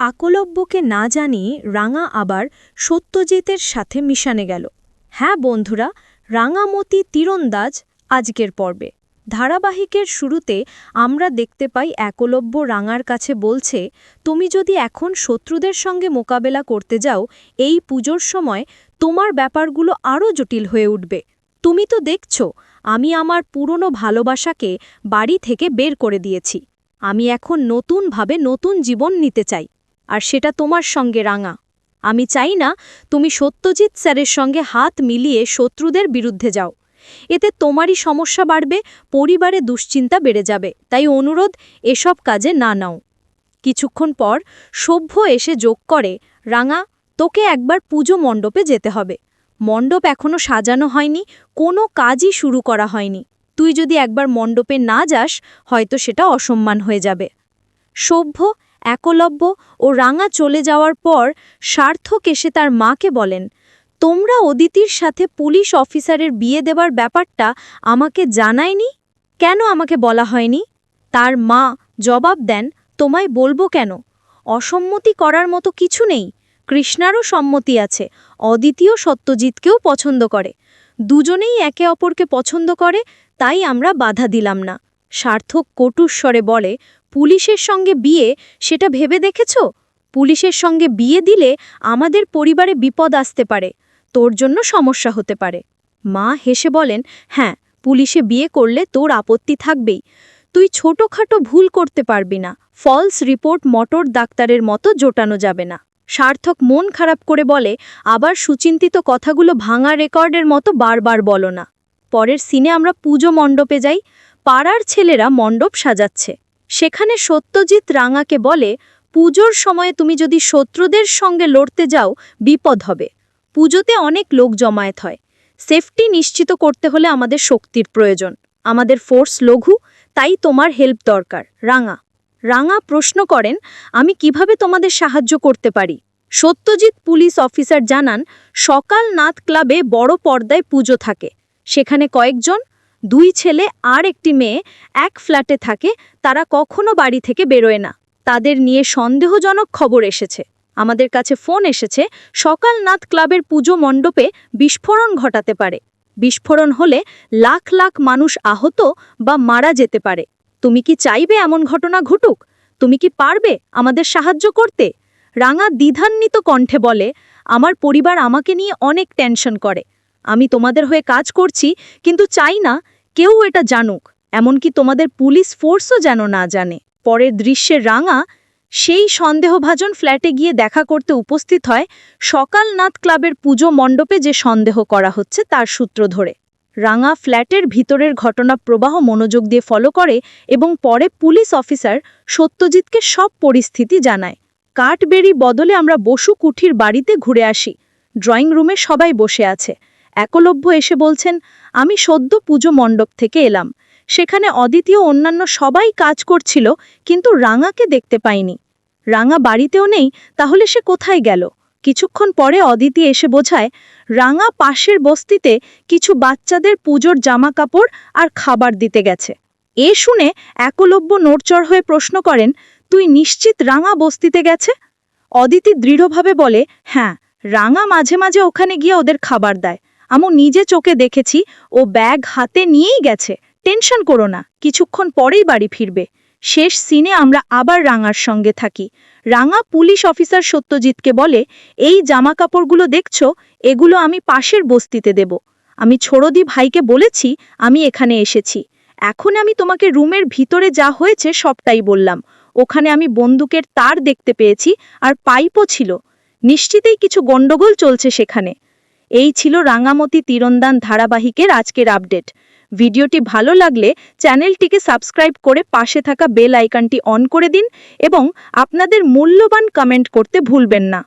আকলব্যকে না জানিয়ে রাঙা আবার সত্যজিতের সাথে মিশানে গেল। হ্যাঁ বন্ধুরা, রাঙামতি তীরন্দাজ আজকের পর্বে। ধারাবাহিকের শুরুতে আমরা দেখতে পাই একলব্য রাঙার কাছে বলছে, তুমি যদি এখন শত্রুদের সঙ্গে মোকাবেলা করতে যাও, এই পুজোর সময় তোমার ব্যাপারগুলো আরও জটিল হয়ে উঠবে। তুমি তো দেখছ, আমি আমার পুরনো ভালোবাসাকে বাড়ি থেকে বের করে দিয়েছি। আমি এখন নতুনভাবে নতুন জীবন নিতে চাই, আর সেটা তোমার সঙ্গে রাঙা। আমি চাই না তুমি সত্যজিৎ স্যারের সঙ্গে হাত মিলিয়ে শত্রুদের বিরুদ্ধে যাও। এতে তোমারই সমস্যা বাড়বে, পরিবারে দুশ্চিন্তা বেড়ে যাবে। তাই অনুরোধ, এসব কাজে না নাও। কিছুক্ষণ পর সভ্য এসে যোগ করে, রাঙা, তোকে একবার পুজো মণ্ডপে যেতে হবে। মণ্ডপ এখনো সাজানো হয়নি, কোনো কাজই শুরু করা হয়নি। তুই যদি একবার মণ্ডপে না যাস, হয়তো সেটা অসম্মান হয়ে যাবে। সভ্য, একলব্য ও রাঙা চলে যাওয়ার পর সার্থক এসে তার মাকে বলেন, তোমরা অদিতির সাথে পুলিশ অফিসারের বিয়ে দেওয়ার ব্যাপারটা আমাকে জানায়নি? কেন আমাকে বলা হয়নি? তার মা জবাব দেন, তোমায় বলবো কেন? অসম্মতি করার মতো কিছু নেই। কৃষ্ণারও সম্মতি আছে, অদিতিও সত্যজিৎকেও পছন্দ করে। দুজনেই একে অপরকে পছন্দ করে, তাই আমরা বাধা দিলাম না। সার্থক কটুস্বরে বলে, পুলিশের সঙ্গে বিয়ে, সেটা ভেবে দেখেছ? পুলিশের সঙ্গে বিয়ে দিলে আমাদের পরিবারে বিপদ আসতে পারে, তোর জন্য সমস্যা হতে পারে। মা হেসে বলেন, হ্যাঁ, পুলিশে বিয়ে করলে তোর আপত্তি থাকবেই। তুই ছোটখাটো ভুল করতে পারবি না। ফলস রিপোর্ট মোটর ডাক্তারের মতো জোটানো যাবে না। সার্থক মন খারাপ করে বলে, আবার সুচিন্তিত কথাগুলো ভাঙা রেকর্ডের মতো বারবার বলো না। পরের সিনে আমরা পুজো মণ্ডপে যাই। পাড়ার ছেলেরা মণ্ডপ সাজাচ্ছে। সেখানে সত্যজিৎ রাঙাকে বলে, পুজোর সময়ে তুমি যদি শত্রুদের সঙ্গে লড়তে যাও, বিপদ হবে। পুজোতে অনেক লোক জমায়েত হয়। সেফটি নিশ্চিত করতে হলে আমাদের শক্তির প্রয়োজন। আমাদের ফোর্স লঘু, তাই তোমার হেল্প দরকার। রাঙা প্রশ্ন করেন, আমি কিভাবে তোমাদের সাহায্য করতে পারি? সত্যজিৎ পুলিশ অফিসার জানান, সকাল নাথ ক্লাবে বড় পর্দায় পুজো থাকে। সেখানে কয়েকজন, 2 ছেলে আর একটি মেয়ে এক ফ্ল্যাটে থাকে। তারা কখনো বাড়ি থেকে বেরোয় না। তাদের নিয়ে সন্দেহজনক খবর এসেছে। আমাদের কাছে ফোন এসেছে, সকাল নাথ ক্লাবের পুজো মণ্ডপে বিস্ফোরণ ঘটাতে পারে। বিস্ফোরণ হলে লাখ লাখ মানুষ আহত বা মারা যেতে পারে। তুমি কি চাইবে এমন ঘটনা ঘটুক? তুমি কি পারবে আমাদের সাহায্য করতে? রাঙা দ্বিধান্বিত কণ্ঠে বলে, আমার পরিবার আমাকে নিয়ে অনেক টেনশন করে। আমি তোমাদের হয়ে কাজ করছি, কিন্তু চাই না কেউ এটা জানুক, এমনকি তোমাদের পুলিশ ফোর্সও যেন না জানে। পরের দৃশ্যে রাঙা সেই সন্দেহভাজন ফ্ল্যাটে গিয়ে দেখা করতে উপস্থিত হয়, সকাল নাথ ক্লাবের পুজো মণ্ডপে যে সন্দেহ করা হচ্ছে তার সূত্র ধরে। রাঙা ফ্ল্যাটের ভিতরের ঘটনা প্রবাহ মনোযোগ দিয়ে ফলো করে এবং পরে পুলিশ অফিসার সত্যজিৎকে সব পরিস্থিতি জানায়। কাঠবেরি বদলে আমরা বসু কুঠির বাড়িতে ঘুরে আসি। ড্রয়িং রুমে সবাই বসে আছে। একলব্য এসে বলছেন, আমি সদ্য পুজো মণ্ডপ থেকে এলাম। সেখানে অদিতি ও অন্যান্য সবাই কাজ করছিল, কিন্তু রাঙাকে দেখতে পাইনি। রাঙা বাড়িতেও নেই, তাহলে সে কোথায় গেল? কিছুক্ষণ পরে অদিতি এসে বোঝায়, রাঙা পাশের বস্তিতে কিছু বাচ্চাদের পুজোর জামা কাপড় আর খাবার দিতে গেছে। এ শুনে একলব্য নড়চড় হয়ে প্রশ্ন করেন, তুই নিশ্চিত রাঙা বস্তিতে গেছে? অদিতি দৃঢ়ভাবে বলে, হ্যাঁ, রাঙা মাঝে মাঝে ওখানে গিয়ে ওদের খাবার দেয়। আমি নিজে চোখে দেখেছি, ও ব্যাগ হাতে নিয়েই গেছে। টেনশন করো না, কিছুক্ষণ পরেই বাড়ি ফিরবে। শেষ সিনে আমরা আবার রাঙার সঙ্গে থাকি। রাঙা পুলিশ অফিসার সত্যজিৎকে বলে, এই জামা কাপড়গুলো দেখছো, এগুলো আমি পাশের বস্তিতে দেব। আমি ছোড়দি ভাইকে বলেছি আমি এখানে এসেছি। এখন আমি তোমাকে রুমের ভিতরে যা হয়েছে সবটাই বললাম। ওখানে আমি বন্দুকের তার দেখতে পেয়েছি, আর পাইপও ছিল। নিশ্চিতই কিছু গন্ডগোল চলছে সেখানে। এই ছিল রাঙামতি তীরন্দান ধারাবাহিকের আজকের আপডেট। ভিডিওটি ভালো লাগলে চ্যানেলটিকে সাবস্ক্রাইব করে পাশে থাকা বেল আইকনটি অন করে দিন এবং আপনাদের মূল্যবান কমেন্ট করতে ভুলবেন না।